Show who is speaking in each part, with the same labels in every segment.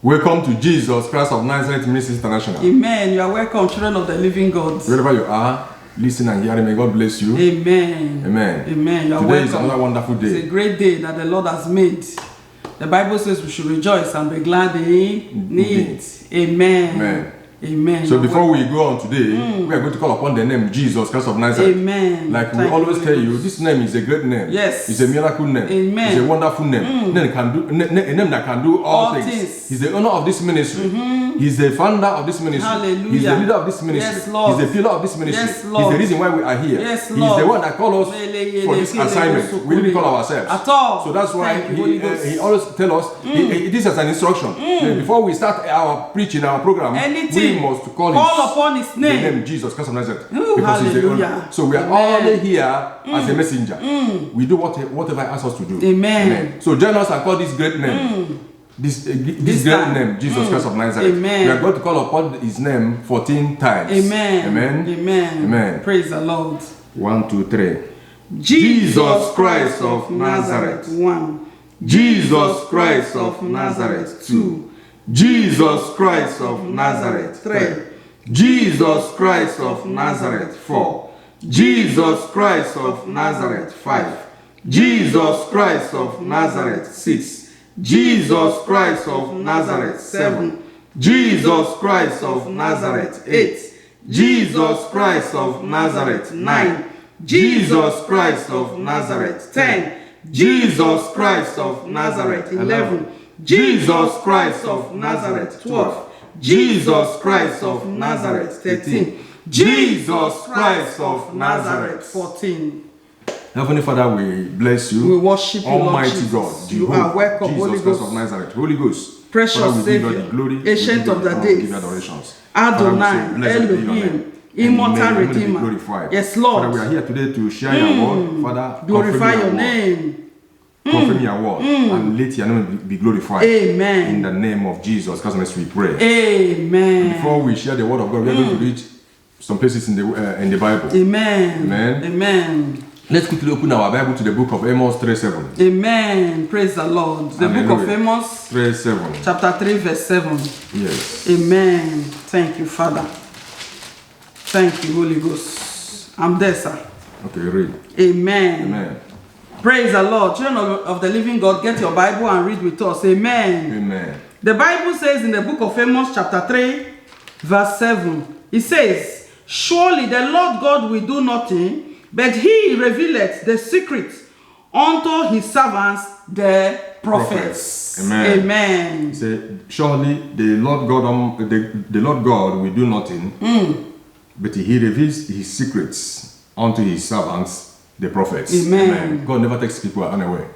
Speaker 1: Welcome to Jesus Christ of Nazareth Ministries International.
Speaker 2: Amen. You are welcome, children of the living God.
Speaker 1: Wherever you are, listen and hearing, may God bless you.
Speaker 2: Amen.
Speaker 1: Amen.
Speaker 2: Amen. You are
Speaker 1: Today
Speaker 2: welcome.
Speaker 1: is another wonderful day.
Speaker 2: It's a great day that the Lord has made. The Bible says we should rejoice and be glad in it. Amen.
Speaker 1: Amen.
Speaker 2: Amen.
Speaker 1: So before we go on today, we are going to call upon the name Jesus Christ of Nazareth.
Speaker 2: Amen.
Speaker 1: Like we always tell you, this name is a great name.
Speaker 2: Yes.
Speaker 1: It's a miracle name.
Speaker 2: Amen.
Speaker 1: It's a wonderful name. A name that can do all things. He's the owner of this ministry. He's the founder of this ministry.
Speaker 2: Hallelujah.
Speaker 1: He's the leader of this ministry.
Speaker 2: Yes, Lord.
Speaker 1: He's the pillar of this ministry.
Speaker 2: Yes, Lord.
Speaker 1: He's the reason why we are here.
Speaker 2: Yes,
Speaker 1: He's
Speaker 2: Lord.
Speaker 1: the one that called us for this assignment. We didn't call ourselves.
Speaker 2: At all.
Speaker 1: So that's why
Speaker 2: Thank you, Holy Ghost.
Speaker 1: he always tells us, this is an instruction. Before we start our preaching, our program,
Speaker 2: Anything,
Speaker 1: we must call
Speaker 2: upon his name.
Speaker 1: the name Jesus Christ of Nazareth.
Speaker 2: Ooh,
Speaker 1: Because he's the
Speaker 2: hallelujah.
Speaker 1: owner. So we are
Speaker 2: Amen.
Speaker 1: only here as a messenger. We do whatever he asks us to do.
Speaker 2: Amen.
Speaker 1: So join us and call this great name. This great name, Jesus Christ of Nazareth.
Speaker 2: Amen.
Speaker 1: We are going to call upon his name 14 times.
Speaker 2: Amen.
Speaker 1: Amen.
Speaker 2: Amen.
Speaker 1: Amen.
Speaker 2: Praise the Lord.
Speaker 1: 1, 2, 3.
Speaker 2: Jesus Christ of Nazareth. 1.
Speaker 1: Jesus Christ of Nazareth. 2. Jesus Christ of Nazareth. 3. Jesus Christ of Nazareth. 4. Jesus Christ of Nazareth. 5. Jesus Christ of Nazareth. 6. Jesus Christ of Nazareth. 7. Jesus Christ of Nazareth. 8. Jesus Christ of Nazareth. 9. Jesus Christ of Nazareth. 10. Jesus Christ of Nazareth. 11. Jesus Christ of Nazareth. 12. Jesus Christ of Nazareth. 13. Jesus Christ of Nazareth.
Speaker 2: 14.
Speaker 1: Heavenly Father, we bless you.
Speaker 2: We worship you,
Speaker 1: Almighty
Speaker 2: Lord
Speaker 1: God,
Speaker 2: Jesus. You are welcome,
Speaker 1: Jesus
Speaker 2: Holy
Speaker 1: Christ
Speaker 2: Ghost.
Speaker 1: of Nazareth. Holy Ghost,
Speaker 2: Precious
Speaker 1: Father, we give you
Speaker 2: Savior,
Speaker 1: the glory,
Speaker 2: Ancient of the
Speaker 1: we
Speaker 2: days,
Speaker 1: give you adorations.
Speaker 2: Adonai,
Speaker 1: Father, we say, blessed be your name.
Speaker 2: Elohim, Immortal
Speaker 1: And may your name be
Speaker 2: Redeemer.
Speaker 1: glorified.
Speaker 2: Yes, Lord.
Speaker 1: Father, we are here today to share your word. Father,
Speaker 2: Glorify
Speaker 1: confirm
Speaker 2: your
Speaker 1: word.
Speaker 2: name.
Speaker 1: Confirm your word and let your name be glorified.
Speaker 2: Amen.
Speaker 1: In the name of Jesus Christ, we pray.
Speaker 2: Amen.
Speaker 1: Before we share the word of God, we are going to read some places in the Bible.
Speaker 2: Amen.
Speaker 1: Amen.
Speaker 2: Amen.
Speaker 1: Let's quickly open our Bible to the book of Amos 3:7.
Speaker 2: Amen. Praise the Lord. The book of Amos,
Speaker 1: 3:7.
Speaker 2: chapter 3, verse 7.
Speaker 1: Yes.
Speaker 2: Amen. Thank you, Father. Thank you, Holy Ghost. I'm there, sir.
Speaker 1: Okay, read.
Speaker 2: Amen.
Speaker 1: Amen.
Speaker 2: Praise the Lord. Children of the living God, get your Bible and read with us. Amen.
Speaker 1: Amen.
Speaker 2: The Bible says in the book of Amos, chapter 3, verse 7, it says, surely the Lord God will do nothing, but he revealeth the secret unto his servants, the prophets.
Speaker 1: Amen.
Speaker 2: Amen.
Speaker 1: He said, surely the Lord God will do nothing, but he reveals his secrets unto his servants, the prophets.
Speaker 2: Amen.
Speaker 1: God never takes people unaware.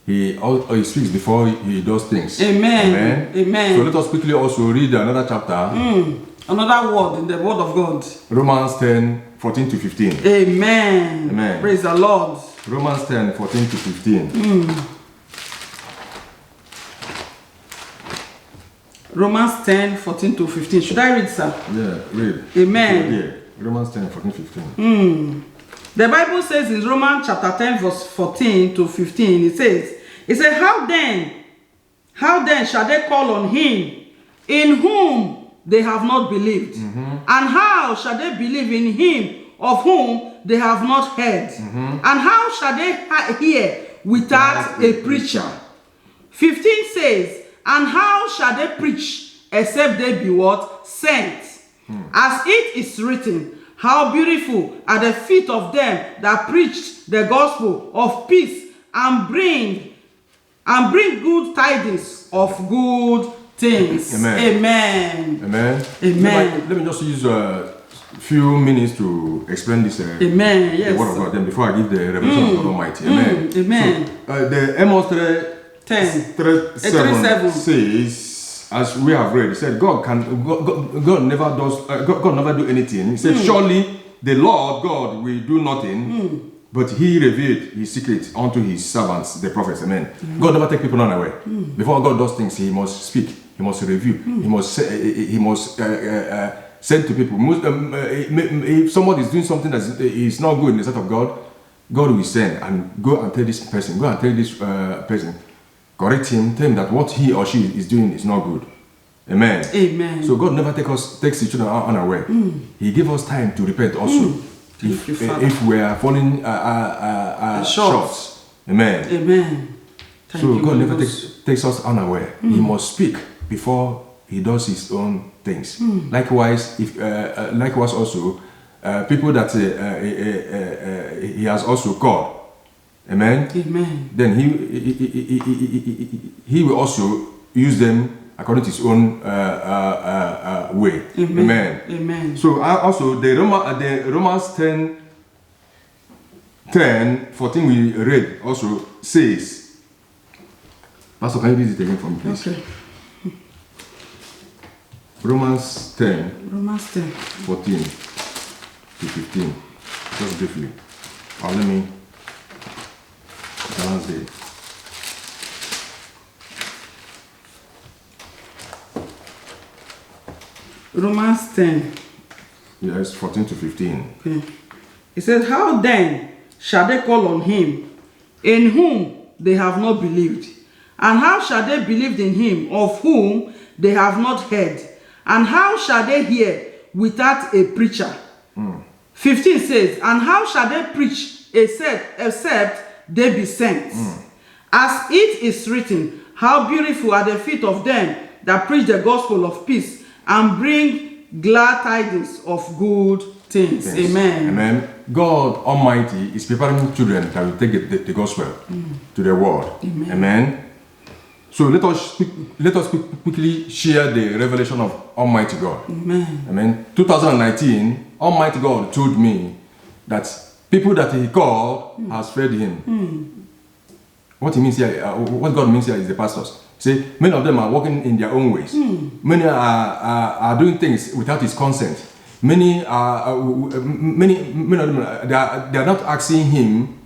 Speaker 1: He speaks before he does things.
Speaker 2: Amen.
Speaker 1: Amen.
Speaker 2: Amen.
Speaker 1: So let us quickly also read another chapter.
Speaker 2: Another word in the word of God.
Speaker 1: Romans 10:14-15.
Speaker 2: Amen.
Speaker 1: Amen.
Speaker 2: Praise the Lord.
Speaker 1: Romans 10:14-15.
Speaker 2: Romans 10:14-15. Should I read, sir?
Speaker 1: Yeah, read.
Speaker 2: Amen.
Speaker 1: Yeah. Romans 10:14-15.
Speaker 2: The Bible says in Romans chapter 10, verse 14-15, it says, how then shall they call on him in whom they have not believed? And how shall they believe in him of whom they have not heard? And how shall they hear without a preacher? 15 says, and how shall they preach except they be what? Sent. As it is written, how beautiful are the feet of them that preach the gospel of peace and bring good tidings of good things.
Speaker 1: Amen.
Speaker 2: Amen.
Speaker 1: Amen.
Speaker 2: Amen.
Speaker 1: Let me just use a few minutes to explain this.
Speaker 2: Amen. Yes.
Speaker 1: The word of God. Then before I give the revelation of God Almighty. Amen.
Speaker 2: Amen.
Speaker 1: So, the Amos 3:7 says, as we have read, it said God never do anything. He said, surely the Lord God will do nothing, but he revealed his secret unto his servants, the prophets. Amen. God never take people unaware. Before God does things, he must speak, he must review, he must send to people. If somebody is doing something that is not good in the sight of God, God will send and go and tell this person, go and tell this person.
Speaker 3: correct him, tell him that what he or she is doing is not good. Amen.
Speaker 2: Amen.
Speaker 3: So God never takes his children unaware. He gave us time to repent also.
Speaker 2: Thank you, Father.
Speaker 3: If we are falling short. Amen.
Speaker 2: Amen. Thank
Speaker 3: So
Speaker 2: you,
Speaker 3: God
Speaker 2: Holy
Speaker 3: never
Speaker 2: Ghost.
Speaker 3: takes us unaware. He must speak before he does his own things. Likewise, likewise also, people that he has also called. Amen.
Speaker 2: Amen.
Speaker 3: Then he will also use them according to his own way. Amen.
Speaker 2: Amen.
Speaker 3: So also the Romans 10:14 we read also says. Pastor, can you read it again for me, please?
Speaker 2: Okay.
Speaker 3: Romans 10.
Speaker 2: Romans 10.
Speaker 3: 14 to 15. Just briefly. Let me balance it.
Speaker 2: Romans 10.
Speaker 3: Yes, 14 to 15.
Speaker 2: Okay. It says, how then shall they call on him in whom they have not believed? And how shall they believe in him of whom they have not heard? And how shall they hear without a preacher? 15 says, and how shall they preach except they be sent? As it is written, how beautiful are the feet of them that preach the gospel of peace and bring glad tidings of good things.
Speaker 3: Yes.
Speaker 2: Amen.
Speaker 3: Amen. God Almighty is preparing children that will take the gospel to the world. Amen. So let us quickly share the revelation of Almighty God.
Speaker 2: Amen.
Speaker 3: Amen. 2019, Almighty God told me that people that He called has fed Him. What He means here, what God means here is the pastors. See, many of them are walking in their own ways. Many are doing things without His consent. Many of them they are not asking Him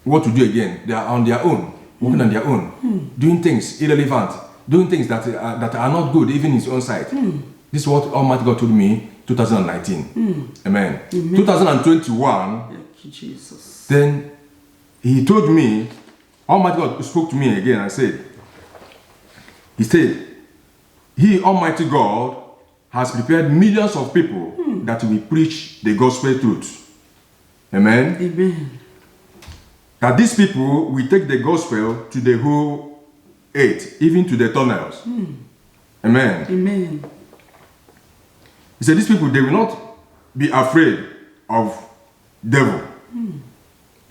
Speaker 3: what to do again. They are on their own. Working on their own, doing things irrelevant, doing things that are not good, even in his own sight. This is what Almighty God told me 2019. Amen. 2021,
Speaker 2: Thank you, Jesus.
Speaker 3: then He told me, Almighty God spoke to me again and said, He said, He, Almighty God, has prepared millions of people that will preach the gospel truth. Amen.
Speaker 2: Amen.
Speaker 3: That these people will take the gospel to the whole earth, even to the tunnels. Amen.
Speaker 2: Amen.
Speaker 3: He said, these people, they will not be afraid of devil.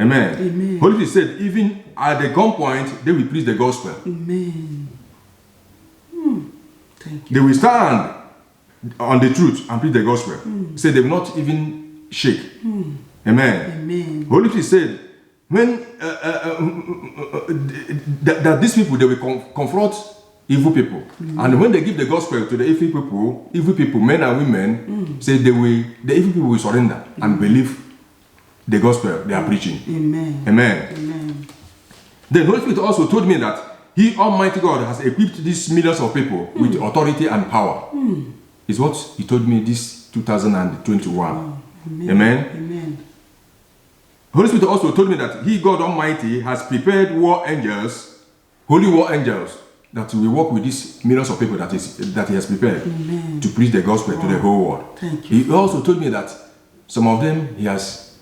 Speaker 3: Amen.
Speaker 2: Amen.
Speaker 3: Holy Spirit said, even at the gunpoint, they will preach the gospel.
Speaker 2: Amen. Thank you.
Speaker 3: They will stand on the truth and preach the gospel. He said, they will not even shake. Amen.
Speaker 2: Amen.
Speaker 3: Holy Spirit said, when that these people, they will confront evil people, and when they give the gospel to the evil people, men and women, say the evil people will surrender and believe the gospel they are preaching.
Speaker 2: Amen.
Speaker 3: Amen.
Speaker 2: Amen.
Speaker 3: The Holy Spirit also told me that He, Almighty God, has equipped these millions of people with authority and power. Is what He told me this 2021.
Speaker 2: Amen.
Speaker 3: Amen.
Speaker 2: Amen.
Speaker 3: Holy Spirit also told me that He, God Almighty, has prepared war angels, holy war angels, that will work with these millions of people that He has prepared to preach the gospel to the whole world.
Speaker 2: Thank you.
Speaker 3: He also told me that some of them He has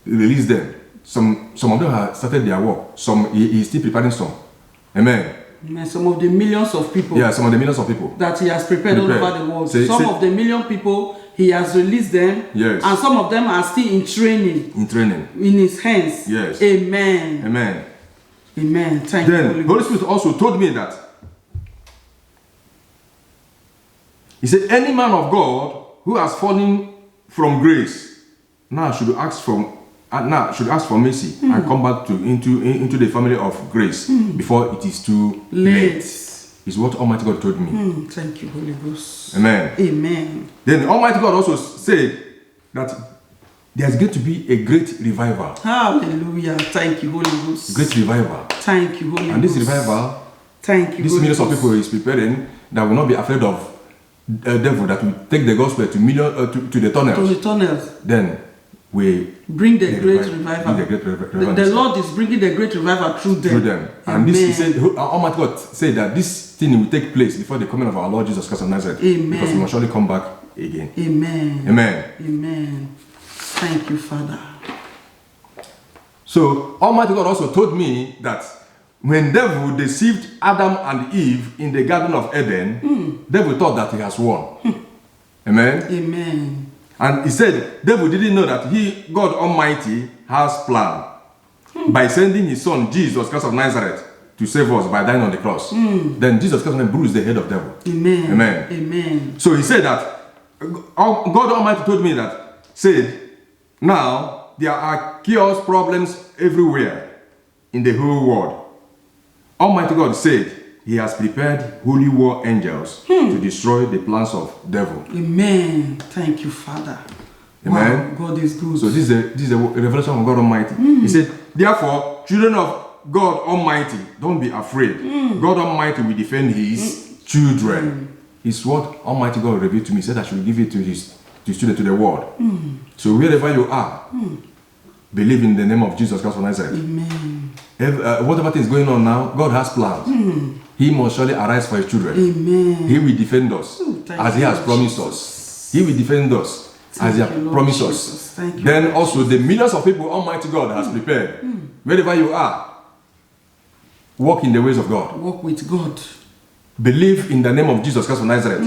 Speaker 3: released them. Some of them have started their work. Some He is still preparing some. Amen.
Speaker 2: Amen. Some of the millions of people.
Speaker 3: Yeah, some of the millions of people
Speaker 2: That He has prepared all over the world.
Speaker 3: Say-
Speaker 2: Some
Speaker 3: say-
Speaker 2: of the million people He has released them.
Speaker 3: Yes.
Speaker 2: And some of them are still in training
Speaker 3: in training.
Speaker 2: in His hands.
Speaker 3: Yes.
Speaker 2: Amen.
Speaker 3: Amen.
Speaker 2: Amen. Thank you,
Speaker 3: Then
Speaker 2: Holy
Speaker 3: Holy
Speaker 2: Ghost.
Speaker 3: Spirit also told me that He said, any man of God who has fallen from grace now should ask for mercy and come back into the family of grace before it is too late. Is what Almighty God told me.
Speaker 2: Thank you, Holy Ghost.
Speaker 3: Amen.
Speaker 2: Amen.
Speaker 3: Then Almighty God also said that there's going to be a great revival.
Speaker 2: Hallelujah. Thank you, Holy Ghost.
Speaker 3: Great revival.
Speaker 2: Thank you, Holy Ghost.
Speaker 3: And this revival,
Speaker 2: Thank you,
Speaker 3: these
Speaker 2: Holy
Speaker 3: millions of
Speaker 2: Ghost.
Speaker 3: people is preparing that will not be afraid of a devil that will take the gospel to the
Speaker 2: To
Speaker 3: tunnels.
Speaker 2: the tunnels.
Speaker 3: Then will
Speaker 2: bring the great revival.
Speaker 3: Bring the great revival.
Speaker 2: The Lord is bringing the great revival through them.
Speaker 3: And this, he said, Almighty God said that this thing will take place before the coming of our Lord Jesus Christ of Nazareth.
Speaker 2: Amen.
Speaker 3: Because he must surely come back again.
Speaker 2: Amen.
Speaker 3: Amen.
Speaker 2: Amen. Thank you, Father.
Speaker 3: So Almighty God also told me that when devil deceived Adam and Eve in the Garden of Eden, devil thought that he has won. Amen.
Speaker 2: Amen.
Speaker 3: And he said, devil didn't know that he, God Almighty, has plan by sending his son Jesus Christ of Nazareth to save us by dying on the cross. Then Jesus Christ bruised the head of devil.
Speaker 2: Amen.
Speaker 3: Amen.
Speaker 2: Amen.
Speaker 3: So he said that God Almighty told me that, said, now there are chaos problems everywhere in the whole world. Almighty God said he has prepared holy war angels to destroy the plans of devil.
Speaker 2: Amen. Thank you, Father.
Speaker 3: Amen.
Speaker 2: Wow, God is good.
Speaker 3: So this is a revelation of God Almighty. He said, therefore, children of God Almighty, don't be afraid. God Almighty will defend his children. It's what Almighty God revealed to me. He said I should give it to his children, to the world. So wherever you are, believe in the name of Jesus Christ of Nazareth.
Speaker 2: Amen.
Speaker 3: Whatever thing is going on now, God has plans. He must surely arise for his children.
Speaker 2: Amen.
Speaker 3: He will defend us as he has promised us. He will defend us as he has promised us. Then also the millions of people Almighty God has prepared. Wherever you are, walk in the ways of God.
Speaker 2: Walk with God.
Speaker 3: Believe in the name of Jesus Christ of Nazareth.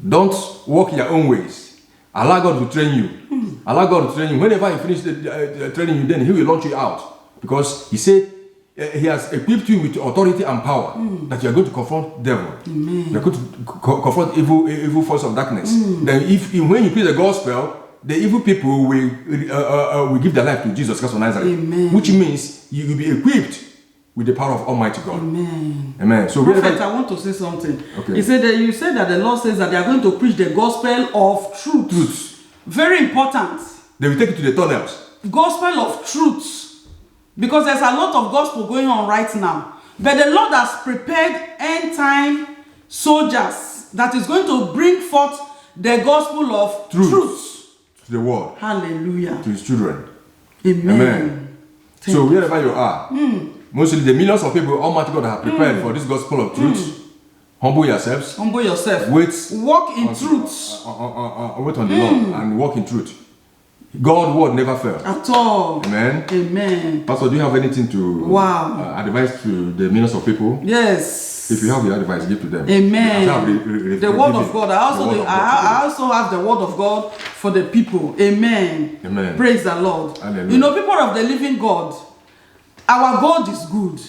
Speaker 3: Don't walk your own ways. Allow God to train you. Allow God to train you. Whenever he finishes the training you, then he will launch you out. Because he said he has equipped you with authority and power that you are going to confront devil. You are going to confront evil force of darkness. Then when you preach the gospel, the evil people will give their life to Jesus Christ of Nazareth. Which means you will be equipped with the power of Almighty God.
Speaker 2: Amen.
Speaker 3: Amen. So
Speaker 2: Prophet, I want to say something.
Speaker 3: Okay.
Speaker 2: He said that you said that the Lord says that they are going to preach the gospel of truth. Very important.
Speaker 3: They will take you to the tunnels.
Speaker 2: Gospel of truth. Because there's a lot of gospel going on right now. But the Lord has prepared end time soldiers that is going to bring forth the gospel of truth.
Speaker 3: To the world.
Speaker 2: Hallelujah.
Speaker 3: To his children.
Speaker 2: Amen.
Speaker 3: So wherever you are, mostly the millions of people Almighty God have prepared for this gospel of truth. Humble yourselves.
Speaker 2: Humble yourself.
Speaker 3: Walk
Speaker 2: in truth.
Speaker 3: Wait on the Lord and walk in truth. God's word never fails.
Speaker 2: At all.
Speaker 3: Amen.
Speaker 2: Amen.
Speaker 3: Pastor, do you have anything to advise to the millions of people?
Speaker 2: Yes.
Speaker 3: If you have your advice, give to them.
Speaker 2: Amen. The word of God. I also have the word of God for the people. Amen.
Speaker 3: Amen.
Speaker 2: Praise the Lord.
Speaker 3: Hallelujah.
Speaker 2: You know, people of the living God, our God is good.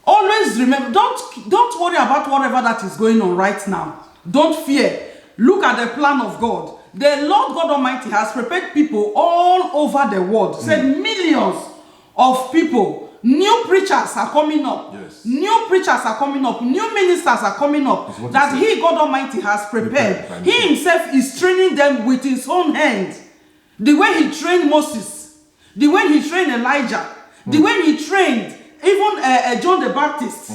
Speaker 2: Always remember, don't worry about whatever that is going on right now. Don't fear. Look at the plan of God. The Lord God Almighty has prepared people all over the world. Said millions of people. New preachers are coming up.
Speaker 3: Yes.
Speaker 2: New preachers are coming up. New ministers are coming up. That He, God Almighty, has prepared. He Himself is training them with His own hand. The way He trained Moses. The way He trained Elijah. The way He trained even John the Baptist.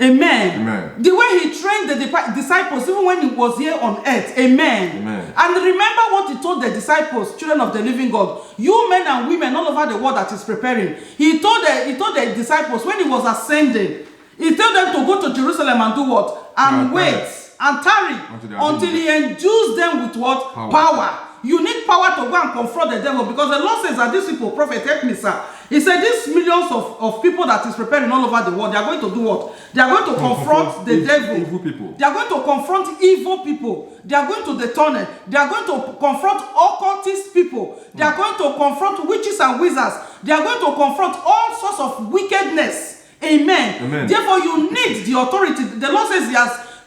Speaker 2: Amen.
Speaker 3: Amen.
Speaker 2: The way He trained the disciples even when He was here on earth. Amen.
Speaker 3: Amen.
Speaker 2: And remember what He told the disciples, children of the living God. You men and women all over the world that is preparing. He told the disciples when He was ascending. He told them to go to Jerusalem and do what? And wait. And tarry until He endues them with what? Power. You need power to go and confront the devil, because the Lord says that these people, prophet, help me, sir. He said these millions of people that is preparing all over the world, they are going to do what? They are going to confront the devil.
Speaker 3: Evil people.
Speaker 2: They are going to confront evil people. They are going to the tunnel. They are going to confront occultist people. They are going to confront witches and wizards. They are going to confront all sorts of wickedness. Amen.
Speaker 3: Amen.
Speaker 2: Therefore, you need the authority. The Lord says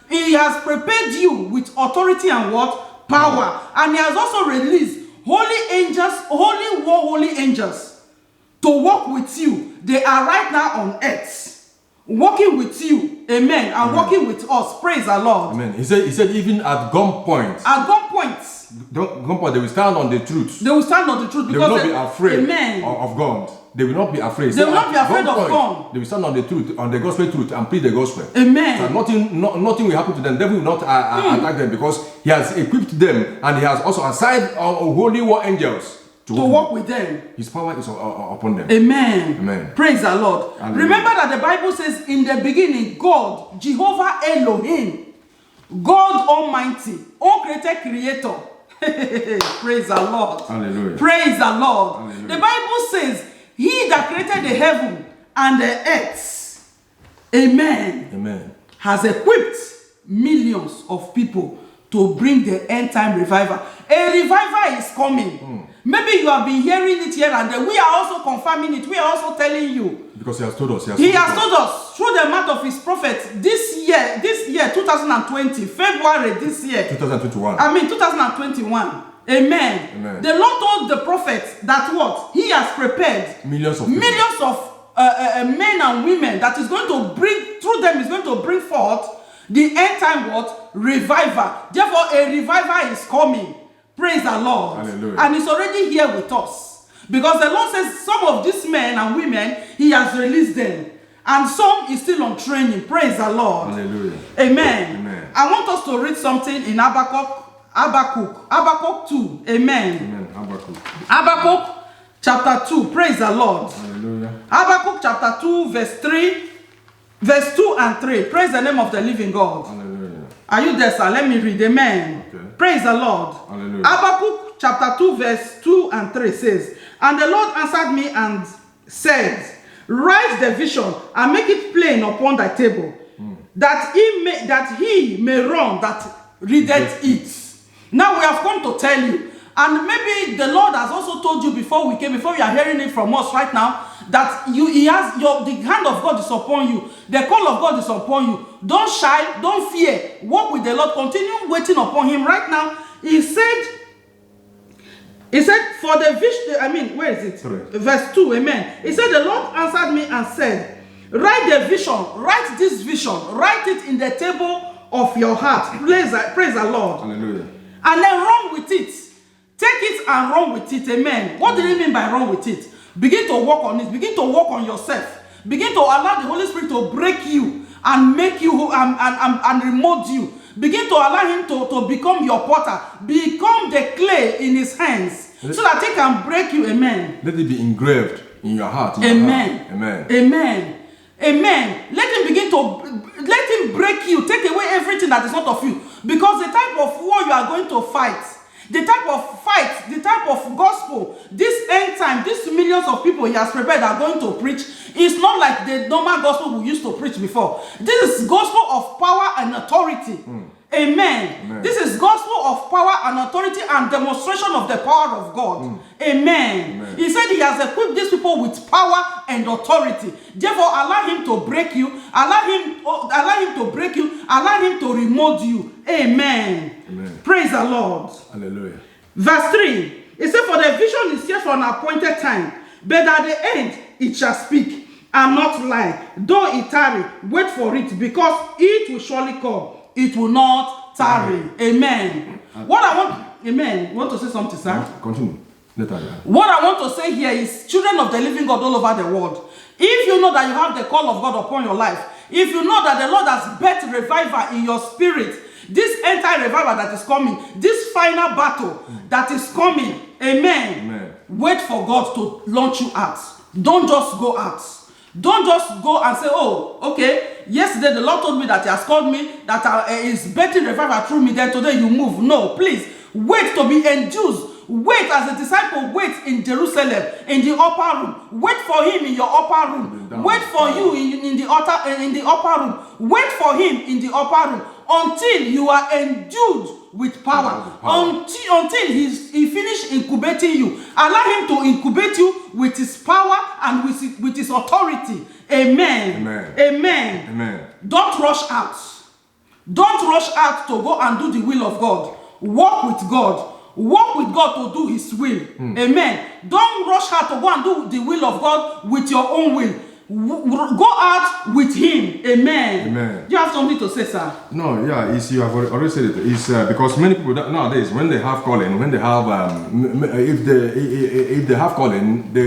Speaker 2: He has prepared you with authority and what? Power. And He has also released holy angels, holy angels to walk with you. They are right now on earth, walking with you. Amen. And walking with us. Praise the Lord.
Speaker 3: Amen. He said even at gunpoint.
Speaker 2: At gunpoint.
Speaker 3: Gunpoint, they will stand on the truth.
Speaker 2: They will stand on the truth because
Speaker 3: they will not be afraid
Speaker 2: amen.
Speaker 3: of God. They will not be afraid.
Speaker 2: They will not be afraid of God.
Speaker 3: They will stand on the truth, on the gospel truth, and preach the gospel.
Speaker 2: Amen.
Speaker 3: So nothing will happen to them. The devil will not attack them, because He has equipped them, and He has also assigned holy war angels
Speaker 2: to walk with them.
Speaker 3: His power is upon them.
Speaker 2: Amen.
Speaker 3: Amen.
Speaker 2: Praise the Lord.
Speaker 3: Hallelujah.
Speaker 2: Remember that the Bible says in the beginning, God, Jehovah Elohim, God Almighty, uncreated creator. Praise the Lord.
Speaker 3: Hallelujah.
Speaker 2: Praise the Lord.
Speaker 3: Hallelujah.
Speaker 2: The Bible says, He that created the heaven and the earth, amen,
Speaker 3: Amen.
Speaker 2: has equipped millions of people to bring the end time revival. A revival is coming. Maybe you have been hearing it here and there. We are also confirming it. We are also telling you.
Speaker 3: Because he has told us.
Speaker 2: He has told us through the mouth of his prophet this year, 2020, February this year.
Speaker 3: 2021.
Speaker 2: 2021. Amen.
Speaker 3: Amen.
Speaker 2: The Lord told the prophet that what? He has prepared
Speaker 3: Millions of people.
Speaker 2: millions of men and women that is going to bring, through them is going to bring forth the end time what? Revival. Therefore, a revival is coming. Praise the Lord.
Speaker 3: Hallelujah.
Speaker 2: And it's already here with us. Because the Lord says some of these men and women, He has released them. And some is still on training. Praise the Lord.
Speaker 3: Hallelujah.
Speaker 2: Amen.
Speaker 3: Amen.
Speaker 2: I want us to read something in Habakkuk 2. Amen.
Speaker 3: Amen. Habakkuk.
Speaker 2: Habakkuk chapter 2. Praise the Lord.
Speaker 3: Hallelujah.
Speaker 2: Habakkuk chapter 2 verse 3. Verse 2 and 3. Praise the name of the living God.
Speaker 3: Hallelujah.
Speaker 2: Are you there, sir? Let me read. Amen.
Speaker 3: Okay.
Speaker 2: Praise the Lord.
Speaker 3: Hallelujah.
Speaker 2: Habakkuk chapter 2 verse 2 and 3 says, And the Lord answered me and said, Write the vision and make it plain upon thy table, that he may run that readeth it. Now we have come to tell you, and maybe the Lord has also told you before we came, before you are hearing it from us right now, that the hand of God is upon you, the call of God is upon you. Don't shy, don't fear. Walk with the Lord, continue waiting upon Him. Right now, He said, for the vision, where is it?
Speaker 3: Sorry.
Speaker 2: Verse 2, amen. He said, the Lord answered me and said, Write the vision, write this vision, write it in the table of your heart. Praise the Lord.
Speaker 3: Hallelujah.
Speaker 2: And then run with it. Take it and run with it. Amen. What do you mean by run with it? Begin to work on it. Begin to work on yourself. Begin to allow the Holy Spirit to break you and make you and remold you. Begin to allow Him to become your potter. Become the clay in His hands so that He can break you. Amen.
Speaker 3: Let it be engraved in your heart.
Speaker 2: Amen.
Speaker 3: Amen.
Speaker 2: Amen. Amen. Let Him break you. Take away everything that is not of you. Because the type of war you are going to fight, the type of fight, the type of gospel, this end time, these millions of people He has prepared are going to preach, is not like the normal gospel we used to preach before. This is gospel of power and authority. Amen.
Speaker 3: Amen.
Speaker 2: This is gospel of power and authority and demonstration of the power of God. Amen.
Speaker 3: Amen.
Speaker 2: He said He has equipped these people with power and authority. Therefore, allow Him to break you. Allow him to break you. Allow Him to remold you. Amen.
Speaker 3: Amen.
Speaker 2: Praise the Lord.
Speaker 3: Hallelujah.
Speaker 2: Verse 3. It said, For the vision is yet for an appointed time, but at the end it shall speak and not lie. Though it tarry, wait for it, because it will surely come. It will not tarry. Amen. Amen. You want to say something, sir?
Speaker 3: Continue. Later.
Speaker 2: What I want to say here is, children of the living God all over the world, if you know that you have the call of God upon your life, if you know that the Lord has birthed revival in your spirit, this entire revival that is coming, this final battle that is coming, amen.
Speaker 3: Amen.
Speaker 2: Wait for God to launch you out. Don't just go out. Don't just go and say, oh, okay, yesterday the Lord told me that He has called me, that is birthing revival through me, then today you move. No, please, wait to be enthused. Wait as a disciple, wait in Jerusalem, in the upper room. Wait for Him in your upper room. Wait for you in the upper room. Wait for Him in the upper room until you are endued with power. Until He finish incubating you. Allow Him to incubate you with His power and with His authority. Amen.
Speaker 3: Amen.
Speaker 2: Amen.
Speaker 3: Amen.
Speaker 2: Don't rush out. Don't rush out to go and do the will of God. Walk with God. Walk with God to do His will. Amen. Don't rush out to go and do the will of God with your own will. Go out with Him. Amen.
Speaker 3: Amen.
Speaker 2: You have something to say, sir?
Speaker 3: No, yeah, you have already said it. It's because many people nowadays, when they have calling, when they have, if they have calling,
Speaker 2: when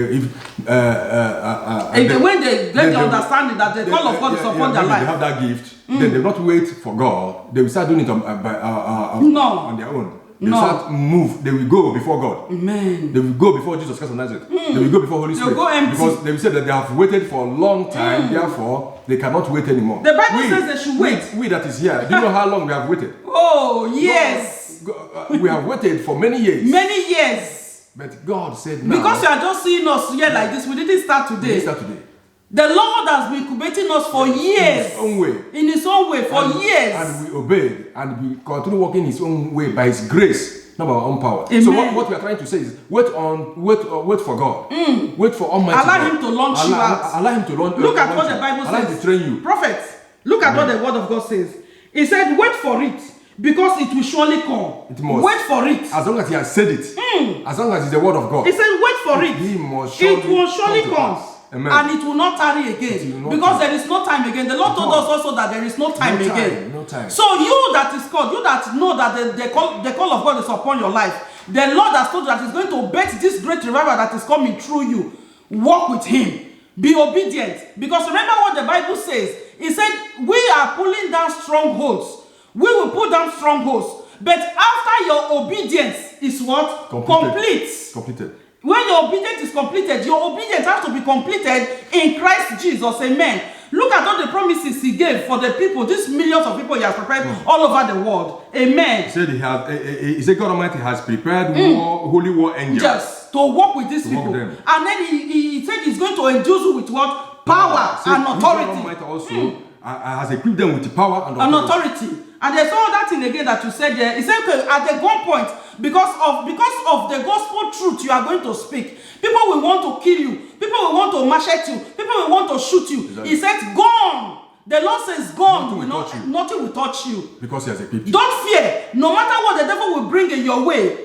Speaker 2: they get the understanding that the call of God is upon their life,
Speaker 3: they have that gift, then they not wait for God. They will start doing it on their own. They will start move. They will go before God.
Speaker 2: Amen.
Speaker 3: They will go before Jesus Christ of Nazareth. They will go before Holy Spirit.
Speaker 2: go empty.
Speaker 3: Because they will say that they have waited for a long time. Therefore, they cannot wait anymore.
Speaker 2: The Bible says they should wait.
Speaker 3: We that is here. Do you know how long we have waited?
Speaker 2: Oh, yes.
Speaker 3: We have waited for many years.
Speaker 2: Many years.
Speaker 3: But God said now.
Speaker 2: Because you are just seeing us here like this, we didn't start today.
Speaker 3: We didn't start today.
Speaker 2: The Lord has been incubating us for years.
Speaker 3: In His own way.
Speaker 2: In His own way for years.
Speaker 3: And we obeyed. And we continue walking His own way by His grace, not by our own power.
Speaker 2: Amen.
Speaker 3: So what we are trying to say is wait for God. Wait for Almighty
Speaker 2: Allow
Speaker 3: God.
Speaker 2: Him to launch you out.
Speaker 3: Allow Him to launch.
Speaker 2: Look at what the Bible
Speaker 3: allow
Speaker 2: says.
Speaker 3: Him to train you.
Speaker 2: Prophets, look at what the word of God says. He said, wait for it, because it will surely come.
Speaker 3: It must.
Speaker 2: Wait for it.
Speaker 3: As long as He has said it. As long as it's the word of God.
Speaker 2: He said, wait for it.
Speaker 3: He must
Speaker 2: It will surely
Speaker 3: come to
Speaker 2: come.
Speaker 3: pass. Amen.
Speaker 2: And it will not tarry again. Because there is no time again. The Lord told us also that there is no time again.
Speaker 3: No time.
Speaker 2: So you that is called, you that know that the call of God is upon your life, the Lord has told you that He's going to bet this great revival that is coming through you. Walk with Him. Be obedient. Because remember what the Bible says. It said, we are pulling down strongholds. We will pull down strongholds. But after your obedience is what? Completed. When your obedience is completed, your obedience has to be completed in Christ Jesus. Amen. Look at all the promises He gave for the people, these millions of people He has prepared all over the world. Amen.
Speaker 3: He said God Almighty has prepared holy war angels.
Speaker 2: Just to walk with these people. And then he said He's going to endure you with what? Power and authority.
Speaker 3: God Almighty also has equipped them with power and authority.
Speaker 2: And there's all that thing again that you said there. He said, okay, at the gun point, because of the gospel truth you are going to speak, people will want to kill you. People will want to machete you. People will want to shoot you. Exactly. He said, gone. The Lord says, gone. Nothing will touch you.
Speaker 3: Because He has equipped you.
Speaker 2: Don't fear. No matter what the devil will bring in your way,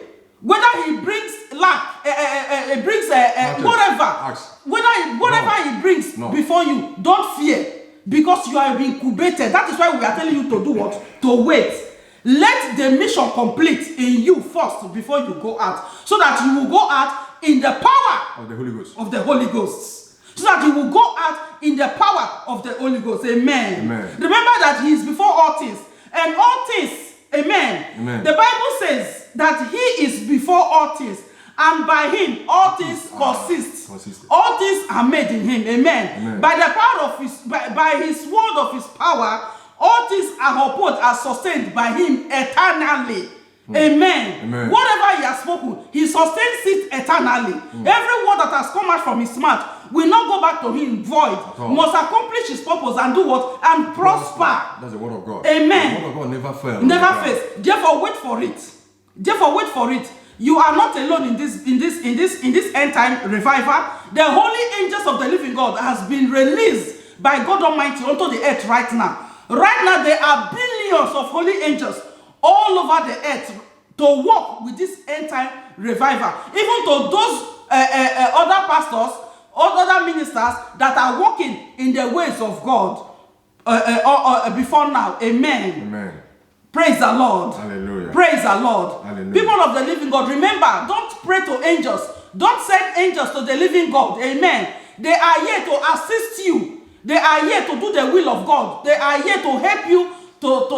Speaker 2: whether he brings lack, brings whatever he brings before you, don't fear. Because you are incubated. That is why we are telling you to do what? To wait. Let the mission complete in you first before you go out. So that you will go out in the power
Speaker 3: of the Holy Ghost.
Speaker 2: So that you will go out in the power of the Holy Ghost. Amen. Remember that He is before all things. And all things, amen. The Bible says that He is before all things. And by Him, all things consist. All things are made in Him. Amen. By the power of by His word of His power, all things are upheld, are sustained by Him eternally. Amen. Whatever He has spoken, He sustains it eternally. Every word that has come out from His mouth will not go back to Him void. Must accomplish His purpose and do what? And prosper.
Speaker 3: That's the word of God.
Speaker 2: Amen.
Speaker 3: The word of God never fails.
Speaker 2: Never fails. Therefore, wait for it. You are not alone in this end time revival. The holy angels of the living God has been released by God Almighty onto the earth right now. Right now, there are billions of holy angels all over the earth to walk with this end time revival. Even to those other pastors, other ministers that are walking in the ways of God before now. Amen. Praise the Lord.
Speaker 3: Hallelujah.
Speaker 2: Praise the Lord.
Speaker 3: Hallelujah.
Speaker 2: People of the living God, remember, don't pray to angels. Don't send angels to the living God. Amen. They are here to assist you. They are here to do the will of God. They are here to help you to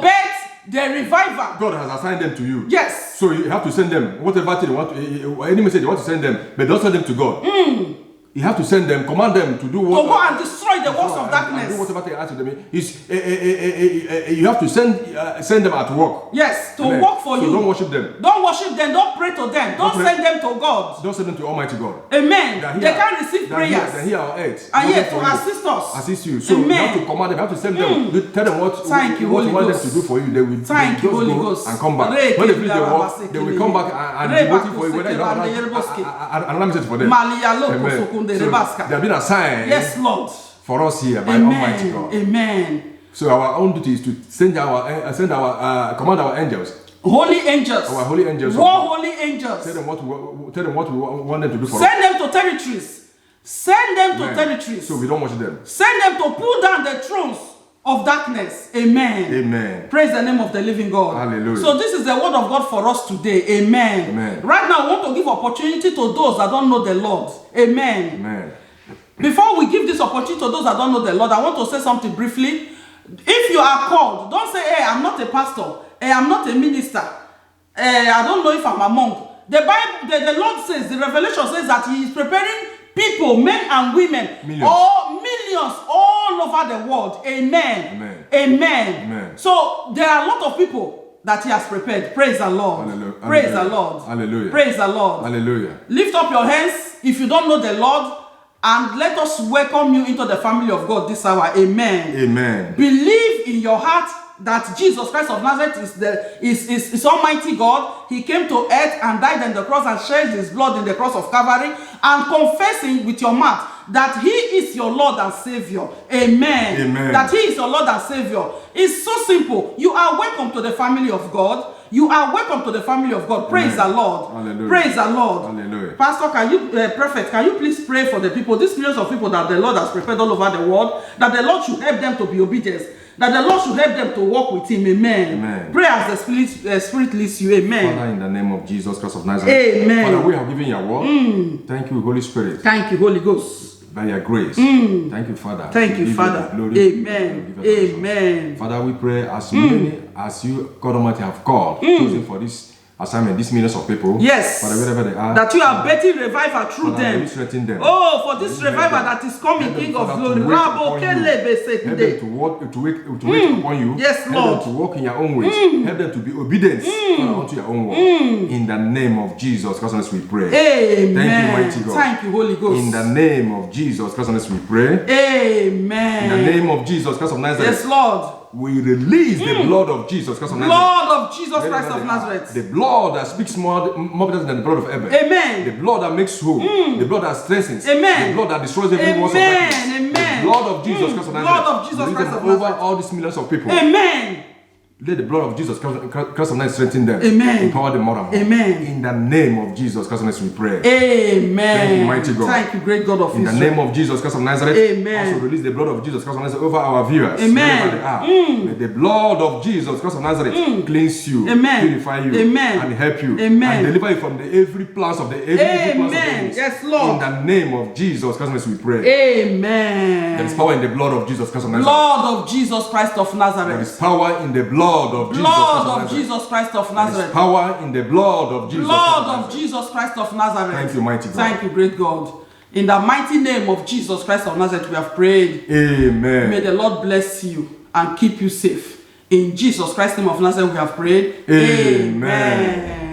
Speaker 2: bet the revival.
Speaker 3: God has assigned them to you.
Speaker 2: Yes.
Speaker 3: So you have to send them whatever thing you want to, any message you want to send them, but don't send them to God. You have to send them, command them to do what.
Speaker 2: To go and destroy the works of darkness.
Speaker 3: And do whatever they ask them. You have to send them at work.
Speaker 2: Yes, to work for you.
Speaker 3: So don't worship them.
Speaker 2: Don't worship them. Don't pray to them. Don't send them to God.
Speaker 3: Don't send them to Almighty God.
Speaker 2: Amen. They can't receive prayers.
Speaker 3: They're here on earth.
Speaker 2: And yet to assist us.
Speaker 3: Assist you. So you have to command them. You have to send them. Tell them what you want them to do for you. They will just go and come back. When they finish their work, they will come back and be waiting for you. Whether you don't have another message for them. Amen. Been assigned,
Speaker 2: yes, Lord,
Speaker 3: for us here by Almighty God.
Speaker 2: Amen.
Speaker 3: So our own duty is to command our angels,
Speaker 2: holy angels,
Speaker 3: our holy angels,
Speaker 2: holy angels.
Speaker 3: Tell them what we want them to do for us.
Speaker 2: Send them to territories. Send them to territories.
Speaker 3: So we don't watch them.
Speaker 2: Send them to pull down the thrones of darkness. Amen.
Speaker 3: Amen.
Speaker 2: Praise the name of the living God.
Speaker 3: Hallelujah.
Speaker 2: So this is the word of God for us today. Amen.
Speaker 3: Amen.
Speaker 2: Right now, I want to give opportunity to those that don't know the Lord. Amen.
Speaker 3: Amen.
Speaker 2: Before we give this opportunity to those that don't know the Lord, I want to say something briefly. If you are called, don't say, hey, I'm not a pastor, hey, I'm not a minister, I don't know if I'm a monk. The Bible, the Lord says, the revelation says that he is preparing people, men and women, millions all over the world. Amen. Amen. So there are a lot of people that he has prepared. Praise the Lord.
Speaker 3: Hallelujah.
Speaker 2: Praise the Lord.
Speaker 3: Hallelujah.
Speaker 2: Praise the Lord.
Speaker 3: Hallelujah.
Speaker 2: Lift up your hands if you don't know the Lord, and let us welcome you into the family of God this hour. Amen.
Speaker 3: Amen.
Speaker 2: Believe in your heart that Jesus Christ of Nazareth is Almighty God. He came to earth and died on the cross and shed his blood in the cross of Calvary, and confessing with your mouth that he is your Lord and Savior. Amen.
Speaker 3: Amen.
Speaker 2: That he is your Lord and Savior. It's so simple. You are welcome to the family of God. You are welcome to the family of God. Praise the Lord.
Speaker 3: Hallelujah.
Speaker 2: Praise the Lord.
Speaker 3: Hallelujah.
Speaker 2: Pastor, can you, Prophet, can you please pray for the people, these millions of people that the Lord has prepared all over the world, that the Lord should help them to be obedient, that the Lord should help them to walk with him. Amen.
Speaker 3: Amen.
Speaker 2: Pray as the Spirit leads you. Amen.
Speaker 3: Father, in the name of Jesus Christ of Nazareth.
Speaker 2: Amen.
Speaker 3: Father, we have given your word. Thank you, Holy Spirit.
Speaker 2: Thank you, Holy Ghost.
Speaker 3: By your grace. Thank you, Father.
Speaker 2: Thank you,
Speaker 3: We give
Speaker 2: Father.
Speaker 3: the glory.
Speaker 2: Amen.
Speaker 3: We give you the
Speaker 2: Amen.
Speaker 3: Father, we pray as many as you, God Almighty, have called, chosen for this assignment, these millions of people.
Speaker 2: Yes.
Speaker 3: Father, wherever they are.
Speaker 2: That you are betting revival through
Speaker 3: Father,
Speaker 2: them.
Speaker 3: you strengthen them.
Speaker 2: Oh, for this
Speaker 3: Help
Speaker 2: revival
Speaker 3: them.
Speaker 2: that is coming,
Speaker 3: Help them,
Speaker 2: King of
Speaker 3: Father,
Speaker 2: Glory.
Speaker 3: to wait
Speaker 2: Rabo
Speaker 3: upon you.
Speaker 2: kelebe
Speaker 3: Help them
Speaker 2: sekinde.
Speaker 3: to wait upon you.
Speaker 2: Yes,
Speaker 3: Help
Speaker 2: Lord.
Speaker 3: them to walk in your own ways. Help them to be obedient Father, unto your own word. In the name of Jesus Christ, we pray.
Speaker 2: Amen.
Speaker 3: Thank you, mighty God.
Speaker 2: Thank you, Holy Ghost.
Speaker 3: In the name of Jesus Christ, we pray.
Speaker 2: Amen.
Speaker 3: In the name of Jesus Christ of Nazareth.
Speaker 2: Yes, Lord.
Speaker 3: We release the blood of Jesus Christ of Nazareth.
Speaker 2: Blood of Jesus Christ
Speaker 3: Wherever
Speaker 2: of
Speaker 3: they are.
Speaker 2: Nazareth.
Speaker 3: The blood that speaks more better than the blood of Abel.
Speaker 2: Amen.
Speaker 3: The blood that makes whole. The blood that strengthens.
Speaker 2: Amen.
Speaker 3: The blood that destroys every works of
Speaker 2: Amen.
Speaker 3: darkness.
Speaker 2: Amen.
Speaker 3: The blood of Jesus Christ of Nazareth.
Speaker 2: Blood of Jesus
Speaker 3: Release
Speaker 2: Christ
Speaker 3: them
Speaker 2: of
Speaker 3: over
Speaker 2: Nazareth.
Speaker 3: all these millions of people.
Speaker 2: Amen.
Speaker 3: Let the blood of Jesus Christ of Nazareth strengthen them.
Speaker 2: Amen.
Speaker 3: Empower them more and more.
Speaker 2: Amen.
Speaker 3: In the name of Jesus Christ of Nazareth, we pray.
Speaker 2: Amen.
Speaker 3: Thank you, mighty God.
Speaker 2: Thank you, great God of
Speaker 3: In the
Speaker 2: Israel.
Speaker 3: name of Jesus Christ of Nazareth,
Speaker 2: Amen.
Speaker 3: also release the blood of Jesus Christ of Nazareth over our viewers.
Speaker 2: Amen.
Speaker 3: Wherever they are. May the blood of Jesus Christ of Nazareth cleanse you,
Speaker 2: Amen.
Speaker 3: purify you,
Speaker 2: Amen.
Speaker 3: and help you,
Speaker 2: Amen.
Speaker 3: and deliver you from every plans of the evil plans of the
Speaker 2: Amen.
Speaker 3: enemies.
Speaker 2: Yes, Lord.
Speaker 3: In the name of Jesus Christ of Nazareth, we pray.
Speaker 2: Amen.
Speaker 3: There is power in the blood of Jesus Christ of Nazareth.
Speaker 2: Blood of Jesus Christ of
Speaker 3: There
Speaker 2: Nazareth.
Speaker 3: is power in the blood of Jesus Christ
Speaker 2: Blood
Speaker 3: of
Speaker 2: of
Speaker 3: Nazareth.
Speaker 2: Jesus Christ of
Speaker 3: There is
Speaker 2: Nazareth.
Speaker 3: power in the blood of Jesus Christ
Speaker 2: Blood
Speaker 3: of
Speaker 2: of
Speaker 3: Nazareth.
Speaker 2: Jesus Christ of Nazareth.
Speaker 3: Thank you, mighty God.
Speaker 2: Thank you, great God. In the mighty name of Jesus Christ of Nazareth, we have prayed.
Speaker 3: Amen.
Speaker 2: May the Lord bless you and keep you safe. In Jesus Christ's name of Nazareth, we have prayed.
Speaker 3: Amen.
Speaker 2: Amen.